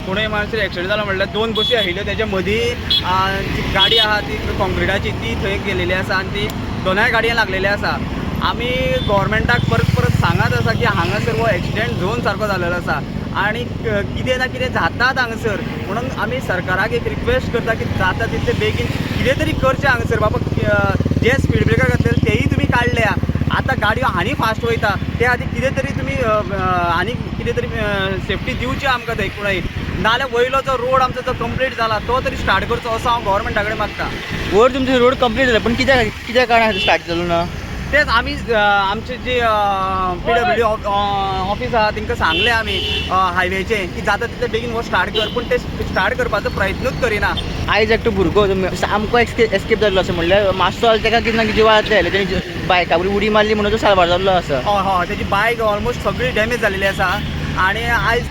पुणे म्हापशें accident जालो म्हणल्यार 2 बसी आशिल्ल्यो त्याच्या मदीं जी गाडी आहा ती कॉन्क्रिटाची ती थंय गेलेली आसा आनी ती दोनाय गाडयांक लागलेली आसा. आमी गव्हर्मेंटाक परत परत सांगत आसा की हांगासर हो एक्सिडेंट झोन सारको जाल्लो आसा आनी कितें ना कितें जातात हांगासर. म्हणून आमी सरकाराक एक रिक्वेस्ट करता की जाता तितले बेगीन कितें तरी करचें हांगासर. बाबा जे स्पीड ब्रेकर घातले तेयी तुमी काडल्या, आतां गाडयो आनी फास्ट वयता ते खातीर कितें तरी तुमी आनी कितें तरी सेफ्टी दिवची आमकां थंय कुणाय. नाल्यार वयलो जो रोड आमचो जो कंप्लीट जाला तो तरी स्टार्ट करचो असो हांव गव्हर्मेंटा कडेन मागता. वयर तुमचो रोड कंप्लीट जाला पण कित्या कारणान स्टार्ट जालो ना? तेच आमी आमचे जे PWD ऑफिस आहा तांकां सांगलें आमी हायवेचें की जाता तितले बेगीन हो स्टार्ट कर, पूण ते स्टार्ट करपाचो प्रयत्नूच करिना. आयज एकटो भुरगो सामको एस्केप जाल्लो आसा म्हणल्यार मातसो जालो ताका कितें ना कितें जिवाक येतलें, ताणी बायका बरी उडी मारली म्हणून तो सारवार जाल्लो आसा. हय हय, तेजी बायक ऑलमोस्ट सगळी डॅमेज जाल्लेली आसा आनी आयज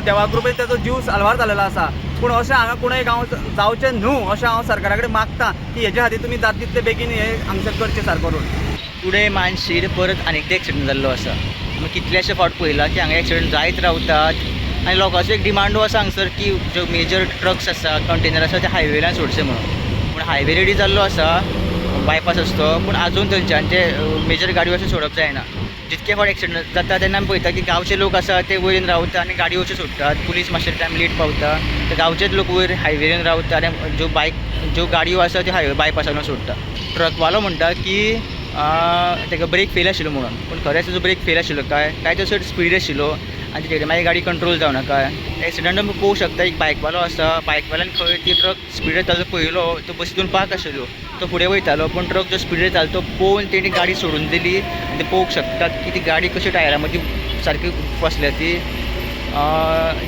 देवा कृपेन तेजो जीव साल्वार जाल्लो आसा. पूण अशें हांगा कुणय जावचें न्हू अशें हांव सरकारा कडेन मागता की हेजे खातीर तुमी जाता तितले बेगीन हे हांगसर करचें सारको रोड. पुणे मानसीर परत आनी एकटो एक्सिडेंट जाल्लो आसा. आमी कितलेशे फावट पळयला की हांगा एक्सिडेंट जायत रावतात आनी लोकांचो एक डिमांडू आसा हांगसर की ज्यो मेजर ट्रक्स आसा कंटेनर आसा ते हायवेल्यान सोडचे म्हणून. पूण हायवे रेडी जाल्लो आसा, बायपास आसा तो, पूण आजून थंयच्यान ते मेजर गाडयो अशें सोडप जायना. जितके फावट एक्सिडेंट जाता तेन्ना आमी पळयता की गांवचे लोक आसा ते वयल्यान रावता आनी गाडयो अश्यो सोडटात. पुलीस मातशे टायम लेट पावता, ते गांवचेच लोक वयर हायवेन रावता आनी ज्यो गाडयो आसा त्यो हायवे बायपासार सोडटा. ट्रकवालो म्हणटा की ताका ब्रेक फेल आशिल्लो म्हणून, पूण खरेंच ताजो ब्रेक फेल आशिल्लो काय तो चड स्पीड आशिल्लो आनी तेजेर मागीर गाडी कंट्रोल जावना काय. एक्सिडेंट आमी पळोवंक शकता. एक बायकवालो आसा, बायकवाल्यान खंय ती ट्रक स्पिडीर ताजो पळयलो, तो बसीतून पार्क आशिल्लो, तो फुडें वयतालो पूण ट्रक जो स्पिडीर जालो तो पळोवन तेणी गाडी सोडून दिली. आनी ते पळोवंक शकतात की ती गाडी कशी टायरा मदीं सारकी फसल्या ती.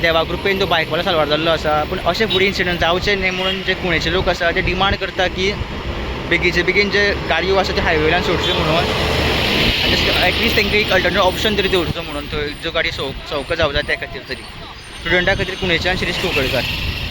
देवा कृपेन तो बायकवालो साल्वार जाल्लो आसा. पूण अशें फुडें इन्सिडंट जावचें न्हय म्हणून जे पुणेचे लोक आसा ते डिमांड करता की बेगीचे बेगीन जे गाडयो आसा ते हायवेल्यान सोडच्यो म्हणून आनी एटलिस्ट तांकां एक अल्टरनेट ऑप्शन तरी दवरचो म्हणून थंय ज्यो गाडी सवका जावं त्या खातीर तरी. स्टुडंटा खातीर पुणेच्यान शिरीष कुंकळकर.